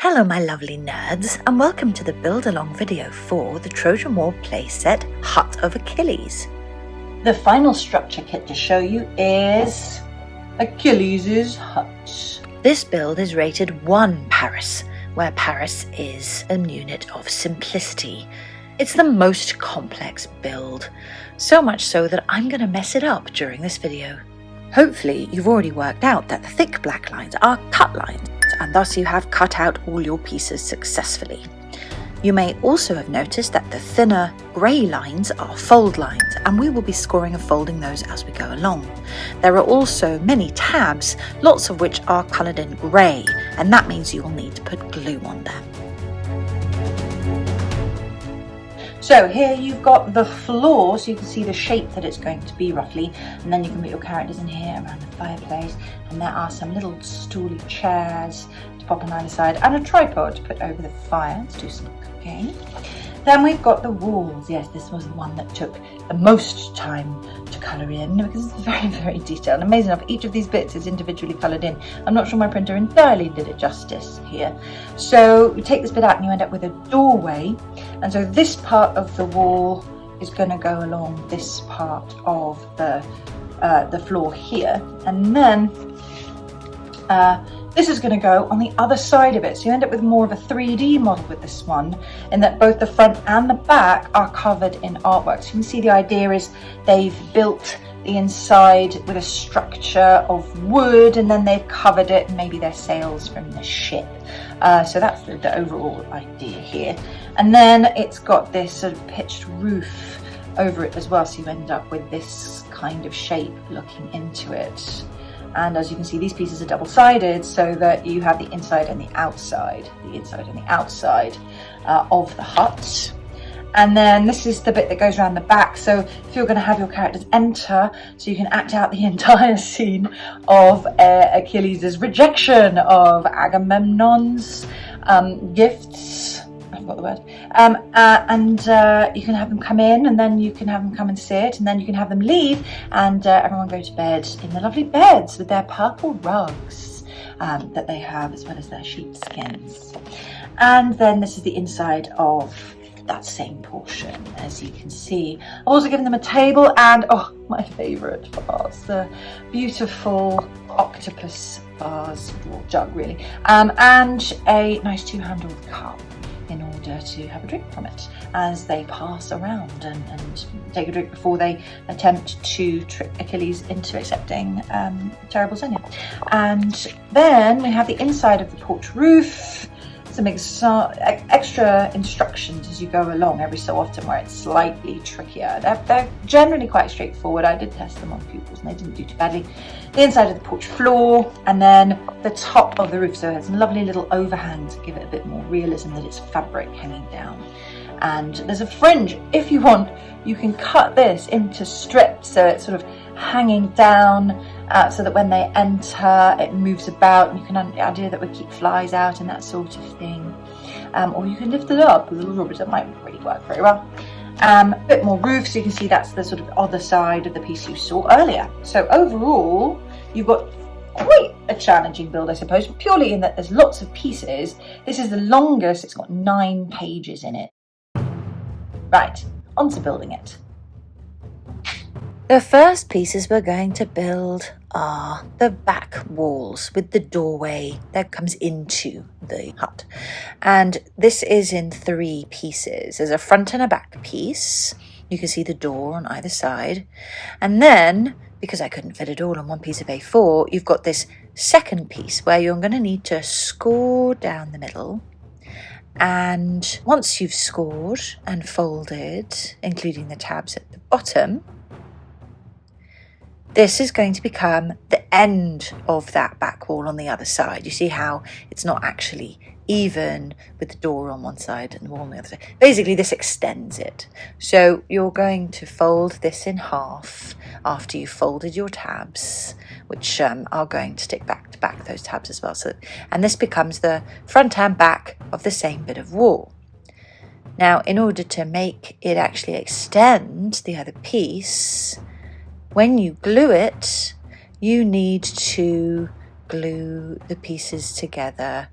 Hello my lovely nerds, and welcome to the build along video for the Trojan War Playset Hut of Achilles. The final structure kit to show you is Achilles' hut. This build is rated 1 Paris, where Paris is a unit of simplicity. It's the most complex build, so much so that I'm going to mess it up during this video. Hopefully you've already worked out that the thick black lines are cut lines, and thus you have cut out all your pieces successfully. You may also have noticed that the thinner grey lines are fold lines, and we will be scoring and folding those as we go along. There are also many tabs, lots of which are coloured in grey, and that means you will need to put glue on them. So here you've got the floor, so you can see the shape that it's going to be roughly, and then you can put your characters in here around the fireplace, and there are some little stooly chairs to pop on either side and a tripod to put over the fire to do some cooking. Then we've got the walls. Yes, this was the one that took the most time to colour in because it's very, very detailed. Amazing enough, each of these bits is individually coloured in. I'm not sure my printer entirely did it justice here. So you take this bit out and you end up with a doorway. And so this part of the wall is going to go along this part of the floor here. And then this is going to go on the other side of it, so you end up with more of a 3D model with this one, in that both the front and the back are covered in artwork. So you can see the idea is they've built the inside with a structure of wood, and then they've covered it, and maybe their sails from the ship. So that's the overall idea here. And then it's got this sort of pitched roof over it as well, so you end up with this kind of shape looking into it. And as you can see, these pieces are double-sided so that you have the inside and the outside of the hut. And then this is the bit that goes around the back. So if you're going to have your characters enter, so you can act out the entire scene of Achilles' rejection of Agamemnon's gifts. I forgot the word. And you can have them come in, and then you can have them come and sit, and then you can have them leave, and everyone go to bed in the lovely beds with their purple rugs that they have, as well as their sheepskins. And then this is the inside of that same portion, as you can see. I've also given them a table and, oh, my favourite vase, the beautiful octopus vase, or jug really, and a nice two-handled cup, in order to have a drink from it as they pass around and take a drink before they attempt to trick Achilles into accepting terrible Skaian. And then we have the inside of the porch roof, some extra instructions as you go along every so often, where it's slightly trickier. They're generally quite straightforward. I did test them on pupils and they didn't do too badly. The inside of the porch floor, and then the top of the roof, so it's a lovely little overhang to give it a bit more realism that it's fabric hanging down. And there's a fringe. If you want, you can cut this into strips so it's sort of hanging down, so that when they enter it moves about, and you can have the idea that would keep flies out and that sort of thing. Or you can lift it up with a little drawbridge. That might really work very well. A bit more roof, so you can see that's the sort of other side of the piece you saw earlier. So overall, you've got quite a challenging build, I suppose, purely in that there's lots of pieces. This is the longest, it's got 9 pages in it. Right, on to building it. The first pieces we're going to build are the back walls with the doorway that comes into the hut. And this is in 3 pieces. There's a front and a back piece. You can see the door on either side. And then, because I couldn't fit it all on one piece of A4, you've got this second piece where you're going to need to score down the middle. And once you've scored and folded, including the tabs at the bottom, this is going to become the end of that back wall on the other side. You see how it's not actually even with the door on one side and the wall on the other side. Basically, this extends it. So you're going to fold this in half after you've folded your tabs, which are going to stick back to back, those tabs as well. And this becomes the front and back of the same bit of wall. Now, in order to make it actually extend the other piece, when you glue it, you need to glue the pieces together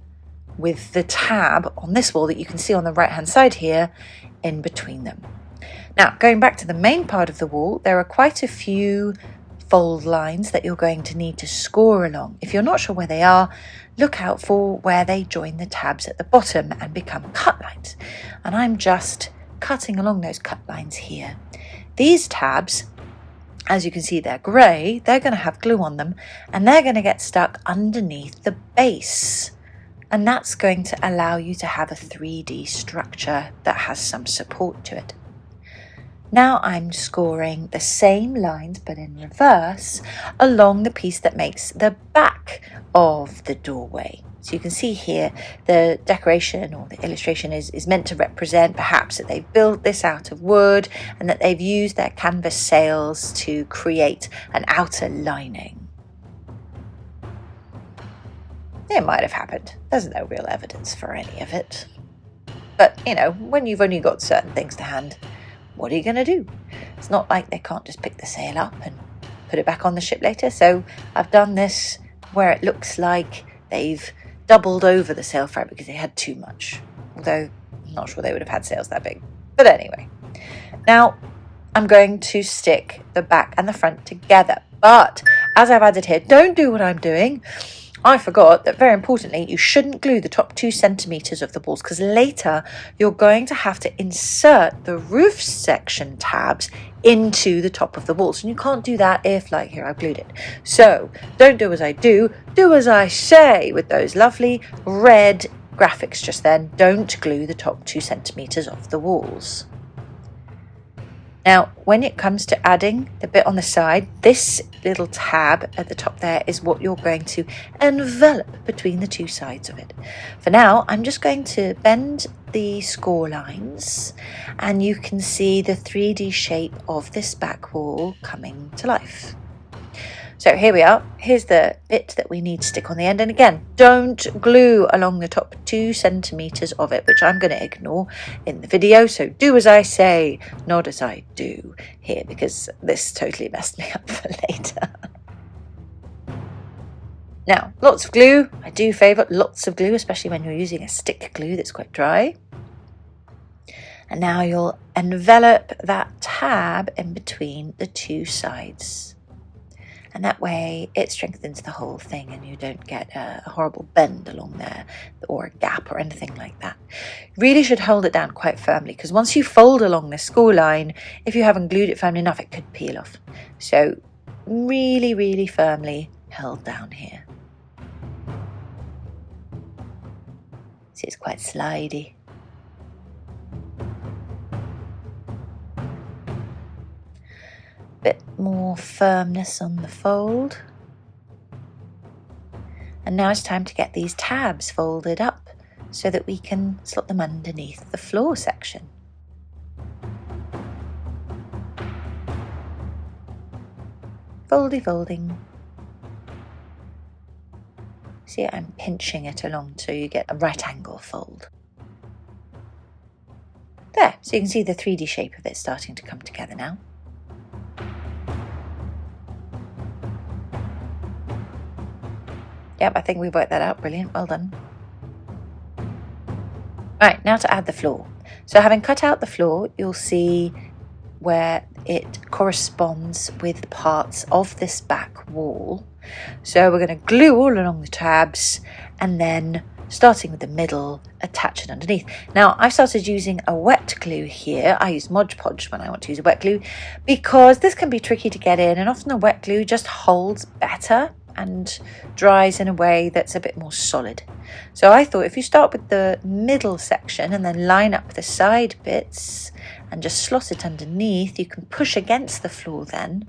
with the tab on this wall that you can see on the right hand side here in between them. Now, going back to the main part of the wall, there are quite a few fold lines that you're going to need to score along. If you're not sure where they are, look out for where they join the tabs at the bottom and become cut lines. And I'm just cutting along those cut lines here. These tabs, as you can see, they're grey, they're going to have glue on them, and they're going to get stuck underneath the base. And that's going to allow you to have a 3D structure that has some support to it. Now I'm scoring the same lines, but in reverse, along the piece that makes the back of the doorway. So you can see here the decoration or the illustration is meant to represent perhaps that they've built this out of wood and that they've used their canvas sails to create an outer lining. It might have happened. There's no real evidence for any of it. But, you know, when you've only got certain things to hand, what are you going to do? It's not like they can't just pick the sail up and put it back on the ship later. So I've done this where it looks like they've doubled over the sail fabric because they had too much. Although I'm not sure they would have had sails that big. But anyway, now I'm going to stick the back and the front together. But as I've added here, don't do what I'm doing. I forgot that, very importantly, you shouldn't glue the top 2 centimeters of the walls because later you're going to have to insert the roof section tabs into the top of the walls. And you can't do that if, like here, I've glued it. So don't do as I do as I say with those lovely red graphics just then. Don't glue the top 2 centimeters of the walls. Now, when it comes to adding the bit on the side, this little tab at the top there is what you're going to envelop between the 2 sides of it. For now, I'm just going to bend the score lines and you can see the 3D shape of this back wall coming to life. So here we are. Here's the bit that we need to stick on the end. And again, don't glue along the top 2 centimeters of it, which I'm going to ignore in the video. So do as I say, not as I do here, because this totally messed me up for later. Now, lots of glue. I do favour lots of glue, especially when you're using a stick glue that's quite dry. And now you'll envelop that tab in between the 2 sides. And that way it strengthens the whole thing and you don't get a horrible bend along there or a gap or anything like that. You really should hold it down quite firmly because once you fold along the score line, if you haven't glued it firmly enough, it could peel off. So really, really firmly held down here. See, it's quite slidey. Bit more firmness on the fold. And now it's time to get these tabs folded up so that we can slot them underneath the floor section. Foldy folding. See, I'm pinching it along so you get a right angle fold. There, so you can see the 3D shape of it starting to come together now. Yep, I think we worked that out. Brilliant. Well done. Right, now to add the floor. So having cut out the floor, you'll see where it corresponds with parts of this back wall. So we're going to glue all along the tabs and then, starting with the middle, attach it underneath. Now, I've started using a wet glue here. I use Mod Podge when I want to use a wet glue because this can be tricky to get in and often the wet glue just holds better and dries in a way that's a bit more solid. So I thought if you start with the middle section and then line up the side bits and just slot it underneath, you can push against the floor then,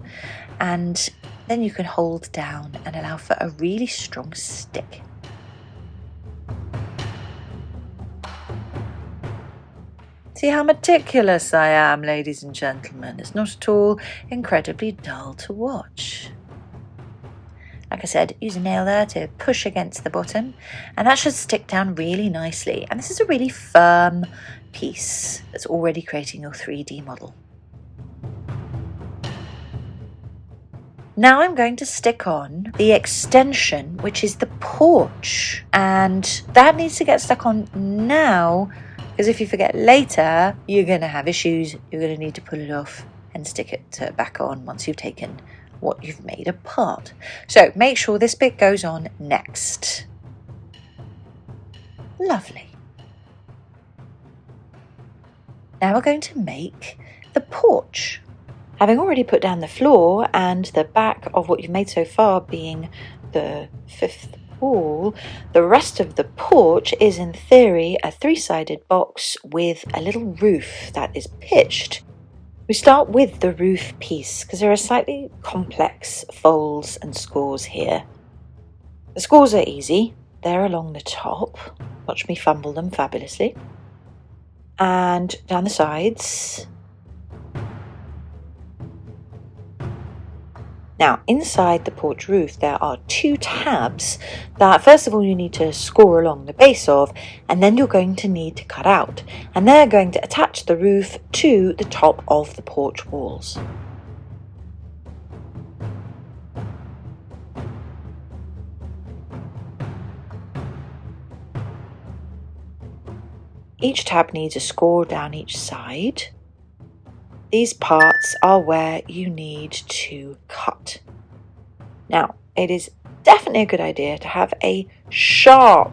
and then you can hold down and allow for a really strong stick. See how meticulous I am, ladies and gentlemen. It's not at all incredibly dull to watch. Like I said, use a nail there to push against the bottom, and that should stick down really nicely. And this is a really firm piece that's already creating your 3D model. Now I'm going to stick on the extension, which is the porch. And that needs to get stuck on now, because if you forget later, you're going to have issues. You're going to need to pull it off and stick it back on once you've taken what you've made apart. So make sure this bit goes on next. Lovely. Now we're going to make the porch. Having already put down the floor and the back of what you've made so far being the 5th wall, the rest of the porch is in theory a 3-sided box with a little roof that is pitched. We start with the roof piece because there are slightly complex folds and scores here. The scores are easy. They're along the top. Watch me fumble them fabulously. And down the sides. Now, inside the porch roof, there are 2 tabs that first of all you need to score along the base of, and then you're going to need to cut out. And they're going to attach the roof to the top of the porch walls. Each tab needs a score down each side. These parts are where you need to cut. Now, it is definitely a good idea to have a sharp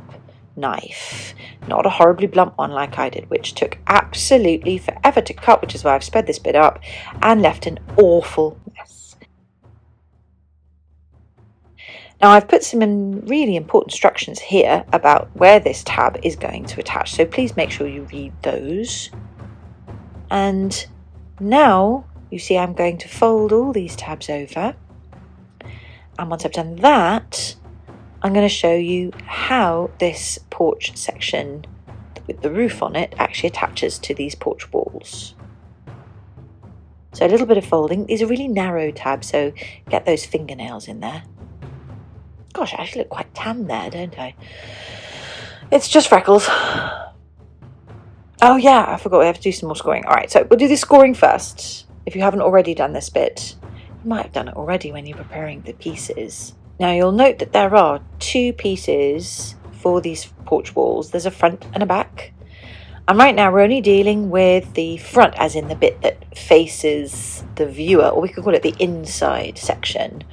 knife, not a horribly blunt one like I did, which took absolutely forever to cut, which is why I've sped this bit up and left an awful mess. Now I've put some really important instructions here about where this tab is going to attach, so please make sure you read those. And now you see I'm going to fold all these tabs over, and once I've done that, I'm going to show you how this porch section with the roof on it actually attaches to these porch walls. So a little bit of folding. These are really narrow tabs, so get those fingernails in there. Gosh, I actually look quite tan there, don't I? It's just freckles. Oh yeah, I forgot we have to do some more scoring. Alright, so we'll do the scoring first. If you haven't already done this bit, you might have done it already when you're preparing the pieces. Now you'll note that there are 2 pieces for these porch walls. There's a front and a back. And right now we're only dealing with the front, as in the bit that faces the viewer, or we could call it the inside section.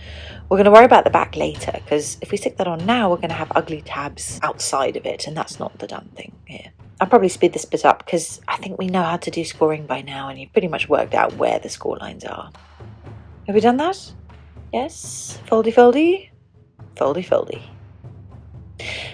We're going to worry about the back later, because if we stick that on now, we're going to have ugly tabs outside of it, and that's not the done thing here. I'll probably speed this bit up, because I think we know how to do scoring by now, and you've pretty much worked out where the score lines are. Have we done that? Yes? Foldy, foldy? Foldy, foldy.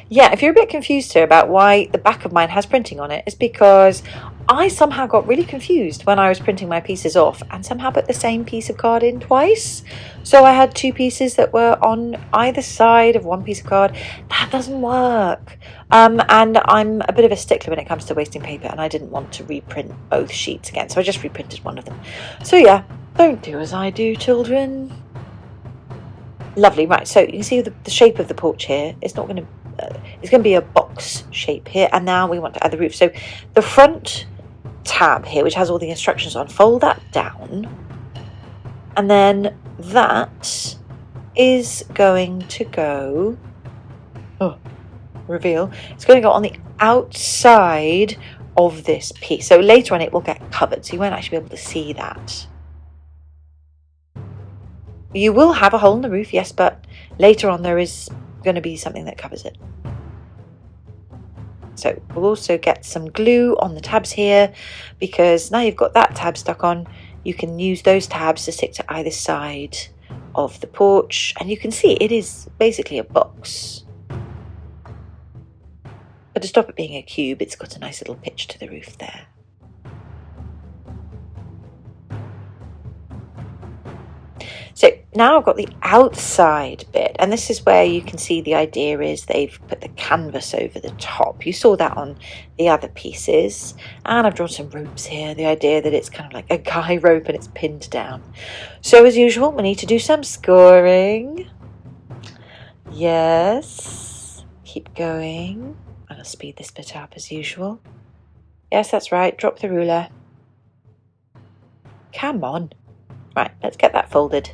Yeah, if you're a bit confused here about why the back of mine has printing on it, it's because I somehow got really confused when I was printing my pieces off and somehow put the same piece of card in twice. So I had 2 pieces that were on either side of one piece of card. That doesn't work. And I'm a bit of a stickler when it comes to wasting paper, and I didn't want to reprint both sheets again, so I just reprinted one of them. So yeah, don't do as I do, children. Lovely, right, so you can see the shape of the porch here. It's not going to it's going to be a box shape here, and now we want to add the roof. So the front tab here, which has all the instructions on, fold that down, and then that is going to go, reveal, it's going to go on the outside of this piece. So later on it will get covered, so you won't actually be able to see that. You will have a hole in the roof, yes, but later on there is going to be something that covers it. So we'll also get some glue on the tabs here, because now you've got that tab stuck on, you can use those tabs to stick to either side of the porch, and you can see it is basically a box. But to stop it being a cube, it's got a nice little pitch to the roof there. So now I've got the outside bit, and this is where you can see the idea is they've put the canvas over the top. You saw that on the other pieces, and I've drawn some ropes here, the idea that it's kind of like a guy rope and it's pinned down. So as usual, we need to do some scoring. Yes, keep going. I'll speed this bit up as usual. Yes, that's right, drop the ruler. Come on. Right, let's get that folded.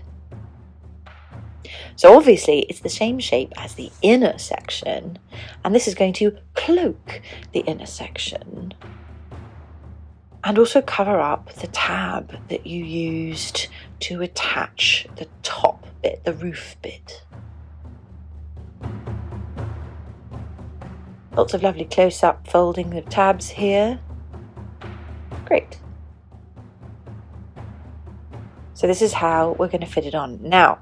So obviously it's the same shape as the inner section, and this is going to cloak the inner section and also cover up the tab that you used to attach the top bit, the roof bit. Lots of lovely close-up folding of tabs here. Great. So this is how we're going to fit it on. Now,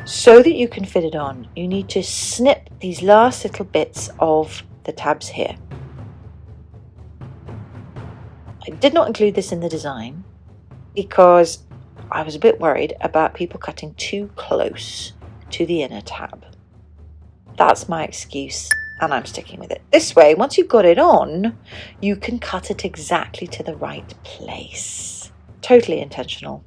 so that you can fit it on, you need to snip these last little bits of the tabs here. I did not include this in the design because I was a bit worried about people cutting too close to the inner tab. That's my excuse, and I'm sticking with it. This way, once you've got it on, you can cut it exactly to the right place. Totally intentional.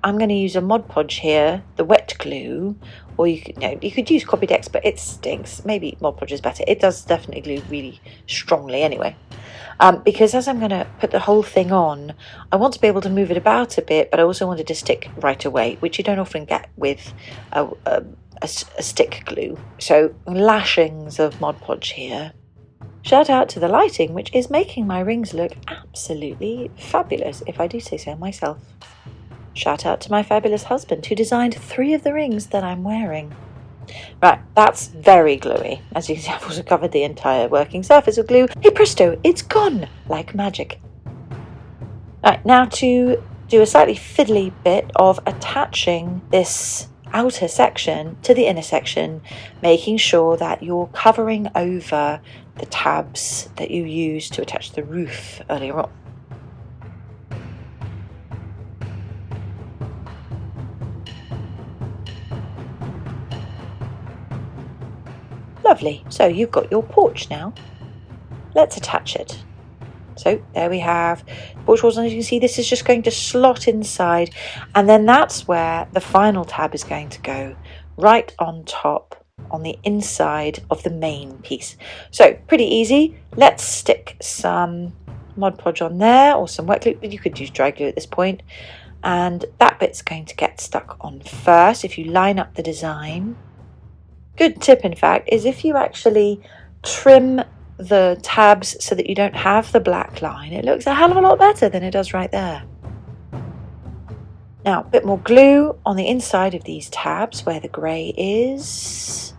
I'm going to use a Mod Podge here, the wet glue, or you could use Copydex, but it stinks. Maybe Mod Podge is better. It does definitely glue really strongly anyway. Because as I'm going to put the whole thing on, I want to be able to move it about a bit, but I also want it to stick right away, which you don't often get with a stick glue. So lashings of Mod Podge here. Shout out to the lighting, which is making my rings look absolutely fabulous, if I do say so myself. Shout out to my fabulous husband who designed 3 of the rings that I'm wearing. Right, that's very gluey. As you can see, I've also covered the entire working surface with glue. Hey presto, it's gone like magic. Right, now to do a slightly fiddly bit of attaching this outer section to the inner section, making sure that you're covering over the tabs that you used to attach the roof earlier on. Lovely, so you've got your porch now. Let's attach it. So there we have porch walls, and as you can see, this is just going to slot inside, and then that's where the final tab is going to go, right on top on the inside of the main piece. So pretty easy. Let's stick some Mod Podge on there, or some wet glue, but you could use dry glue at this point, and that bit's going to get stuck on first. If you line up the design, good tip in fact is if you actually trim the tabs so that you don't have the black line, it looks a hell of a lot better than it does right there. Now, a bit more glue on the inside of these tabs where the grey is,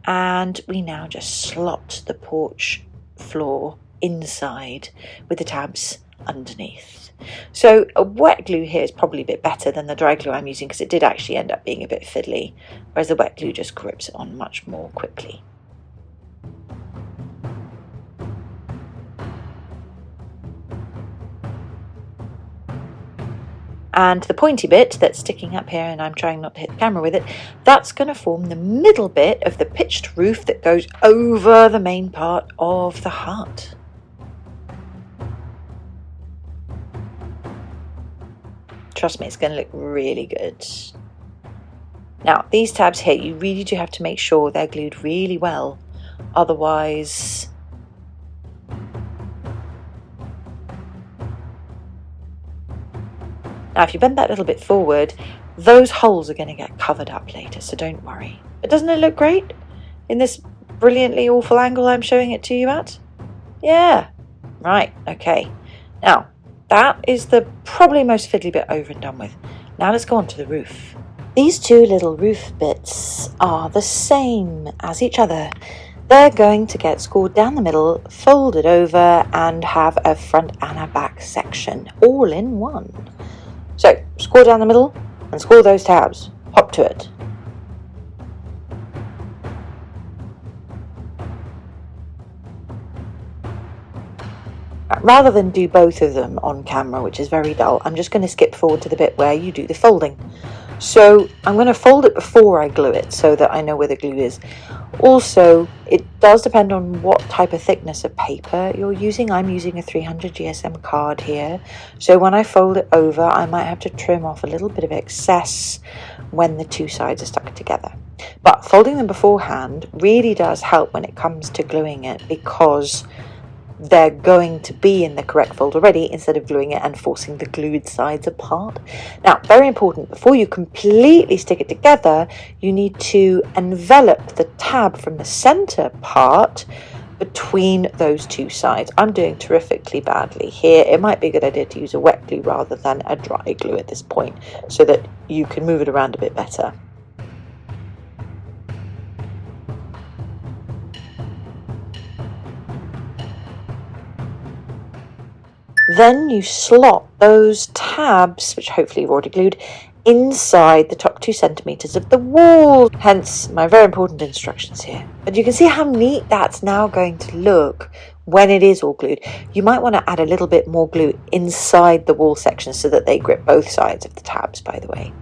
and we now just slot the porch floor inside with the tabs underneath. So a wet glue here is probably a bit better than the dry glue I'm using, because it did actually end up being a bit fiddly, whereas the wet glue just grips it on much more quickly. And the pointy bit that's sticking up here, and I'm trying not to hit the camera with it, that's going to form the middle bit of the pitched roof that goes over the main part of the hut. Trust me, it's going to look really good. Now, these tabs here, you really do have to make sure they're glued really well. Otherwise, now if you bend that a little bit forward, those holes are going to get covered up later, so don't worry. But doesn't it look great in this brilliantly awful angle I'm showing it to you at? Yeah, right, okay. Now, that is the probably most fiddly bit over and done with. Now let's go on to the roof. These two little roof bits are the same as each other. They're going to get scored down the middle, folded over, and have a front and a back section all in one. So, score down the middle and score those tabs. Hop to it. Rather than do both of them on camera, which is very dull, I'm just going to skip forward to the bit where you do the folding. So I'm going to fold it before I glue it so that I know where the glue is. Also, it does depend on what type of thickness of paper you're using. I'm using a 300 GSM card here. So when I fold it over, I might have to trim off a little bit of excess when the two sides are stuck together. But folding them beforehand really does help when it comes to gluing it, because they're going to be in the correct fold already, instead of gluing it and forcing the glued sides apart. Now, very important, before you completely stick it together, you need to envelop the tab from the center part between those two sides. I'm doing terrifically badly here. It might be a good idea to use a wet glue rather than a dry glue at this point, so that you can move it around a bit better. Then you slot those tabs, which hopefully you've already glued, inside the top 2 centimeters of the wall. Hence my very important instructions here. But you can see how neat that's now going to look when it is all glued. You might want to add a little bit more glue inside the wall section so that they grip both sides of the tabs, by the way.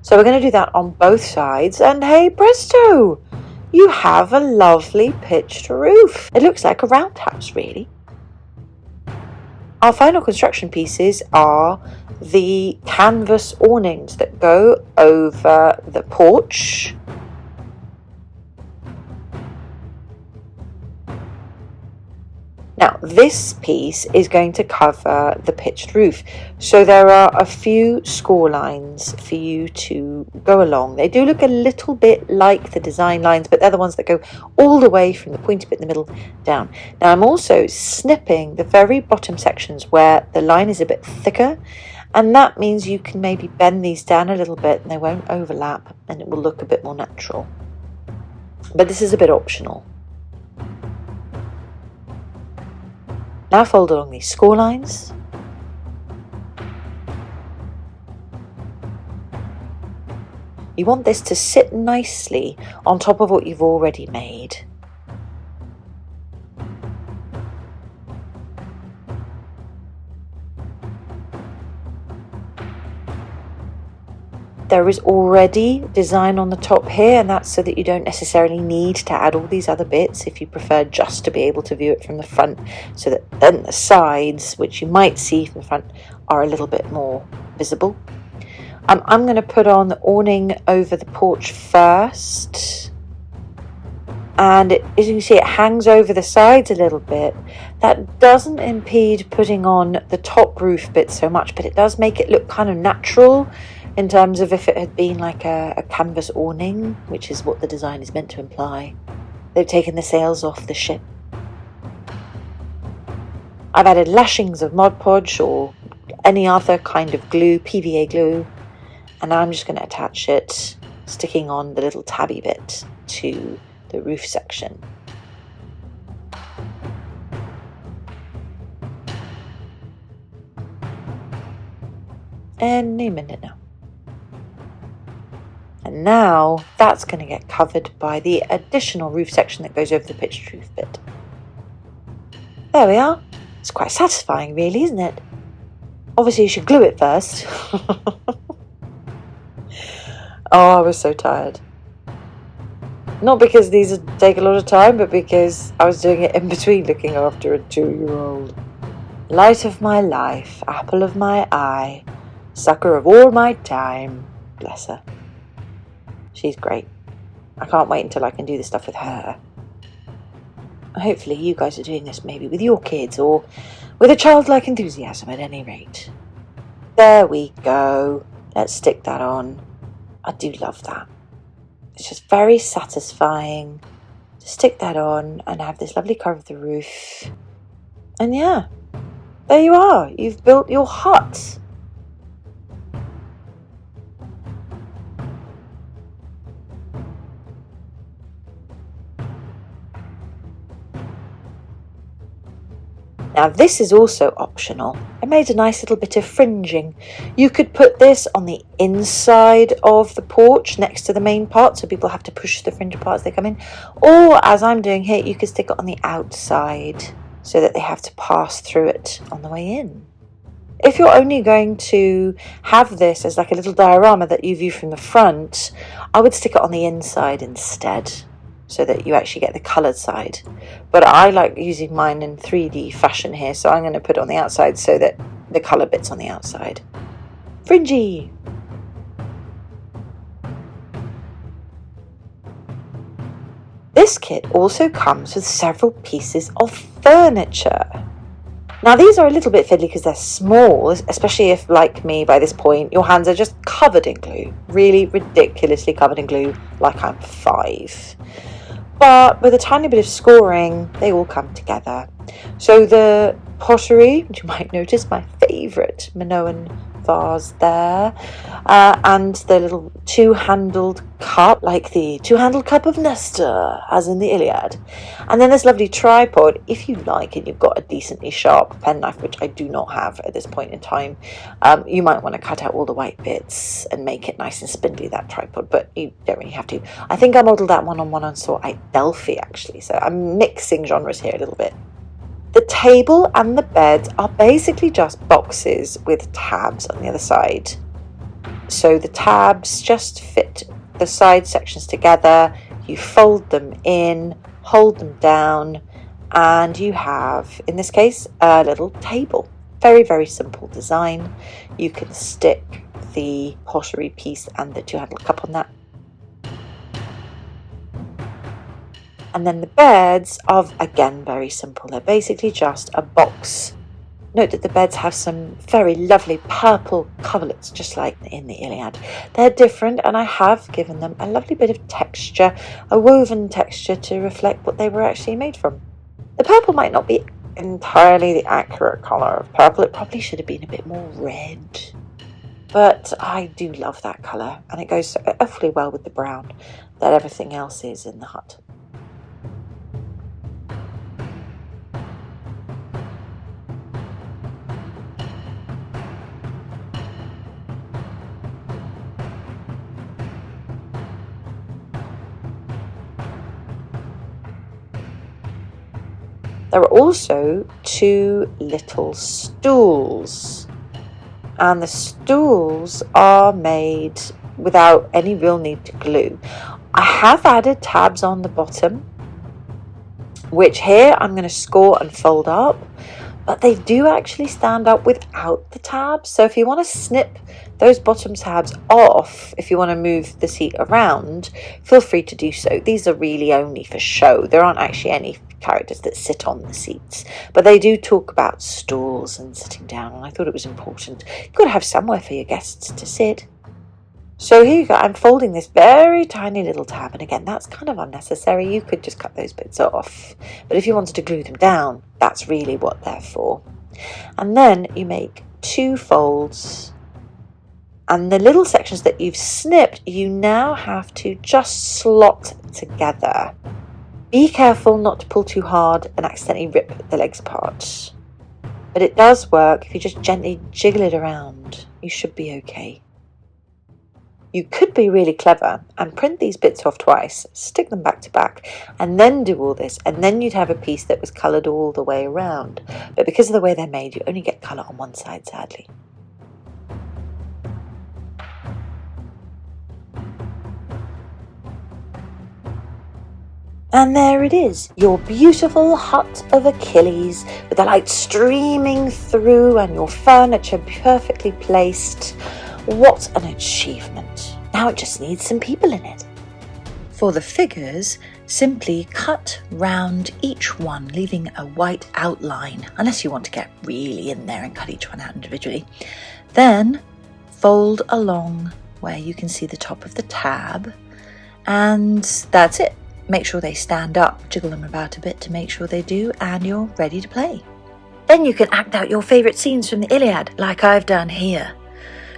So we're going to do that on both sides, and hey presto! You have a lovely pitched roof. It looks like a roundhouse, really. Our final construction pieces are the canvas awnings that go over the porch. Now, this piece is going to cover the pitched roof. So there are a few score lines for you to go along. They do look a little bit like the design lines, but they're the ones that go all the way from the pointy bit in the middle down. Now, I'm also snipping the very bottom sections where the line is a bit thicker, and that means you can maybe bend these down a little bit and they won't overlap and it will look a bit more natural. But this is a bit optional. Now fold along these score lines. You want this to sit nicely on top of what you've already made. There is already design on the top here, and that's so that you don't necessarily need to add all these other bits if you prefer just to be able to view it from the front, so that then the sides, which you might see from the front, are a little bit more visible. I'm going to put on the awning over the porch first, and as you can see, it hangs over the sides a little bit. That doesn't impede putting on the top roof bit so much, but it does make it look kind of natural in terms of if it had been like a canvas awning, which is what the design is meant to imply. They've taken the sails off the ship. I've added lashings of Mod Podge or any other kind of glue, PVA glue, and now I'm just going to attach it, sticking on the little tabby bit to the roof section. Any minute now. And now that's going to get covered by the additional roof section that goes over the pitched roof bit. There we are. It's quite satisfying, really, isn't it? Obviously, you should glue it first. Oh, I was so tired. Not because these take a lot of time, but because I was doing it in between looking after a 2-year-old. Light of my life, apple of my eye, sucker of all my time. Bless her. She's great. I can't wait until I can do this stuff with her. Hopefully you guys are doing this maybe with your kids or with a childlike enthusiasm at any rate. There we go. Let's stick that on. I do love that. It's just very satisfying to stick that on and have this lovely cover of the roof. And yeah, there you are. You've built your hut. Now this is also optional. I made a nice little bit of fringing. You could put this on the inside of the porch next to the main part, so people have to push the fringe apart as they come in. Or, as I'm doing here, you could stick it on the outside so that they have to pass through it on the way in. If you're only going to have this as like a little diorama that you view from the front, I would stick it on the inside instead, so that you actually get the coloured side. But I like using mine in 3D fashion here, so I'm going to put it on the outside so that the colour bit's on the outside. Fringy! This kit also comes with several pieces of furniture. Now these are a little bit fiddly because they're small, especially if, like me, by this point, your hands are just covered in glue. Really ridiculously covered in glue, like I'm 5. But with a tiny bit of scoring, they all come together. So the pottery, which you might notice, my favourite Minoan vase there, and the little 2-handled cup, like the 2-handled cup of Nestor, as in the Iliad. And then this lovely tripod, if you like and you've got a decently sharp penknife, which I do not have at this point in time, you might want to cut out all the white bits and make it nice and spindly, that tripod, but you don't really have to. I think I modelled that one-on-one on saw at Delphi, actually, so I'm mixing genres here a little bit. The table and the bed are basically just boxes with tabs on the other side. So the tabs just fit the side sections together, you fold them in, hold them down, and you have, in this case, a little table. Very, very simple design. You can stick the pottery piece and the 2-handled cup on that. And then the beds are, again, very simple. They're basically just a box. Note that the beds have some very lovely purple coverlets, just like in the Iliad. They're different, and I have given them a lovely bit of texture, a woven texture to reflect what they were actually made from. The purple might not be entirely the accurate colour of purple. It probably should have been a bit more red. But I do love that colour, and it goes awfully well with the brown that everything else is in the hut. There are also 2 little stools, and the stools are made without any real need to glue. I have added tabs on the bottom, which here I'm going to score and fold up, but they do actually stand up without the tabs. So if you want to snip those bottom tabs off, if you want to move the seat around, feel free to do so. These are really only for show. There aren't actually any characters that sit on the seats, but they do talk about stools and sitting down, and I thought it was important. You've got to have somewhere for your guests to sit. So here you go, I'm folding this very tiny little tab, and again, that's kind of unnecessary. You could just cut those bits off, but if you wanted to glue them down, that's really what they're for. And then you make 2 folds, and the little sections that you've snipped, you now have to just slot together. Be careful not to pull too hard and accidentally rip the legs apart. But it does work. If you just gently jiggle it around, you should be okay. You could be really clever and print these bits off twice, stick them back to back, and then do all this, and then you'd have a piece that was coloured all the way around. But because of the way they're made, you only get colour on one side, sadly. And there it is, your beautiful hut of Achilles, with the light streaming through and your furniture perfectly placed. What an achievement. Now it just needs some people in it. For the figures, simply cut round each one, leaving a white outline, unless you want to get really in there and cut each one out individually. Then fold along where you can see the top of the tab, and that's it. Make sure they stand up, jiggle them about a bit to make sure they do, and you're ready to play. Then you can act out your favourite scenes from the Iliad, like I've done here.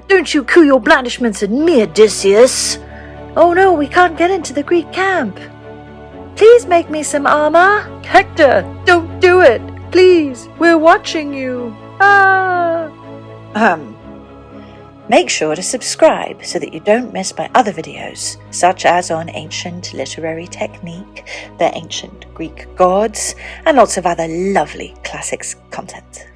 Don't you coo your blandishments at me, Odysseus! Oh no, we can't get into the Greek camp. Please make me some armour. Hector, don't do it! Please, we're watching you. Make sure to subscribe so that you don't miss my other videos, such as on ancient literary technique, the ancient Greek gods, and lots of other lovely classics content.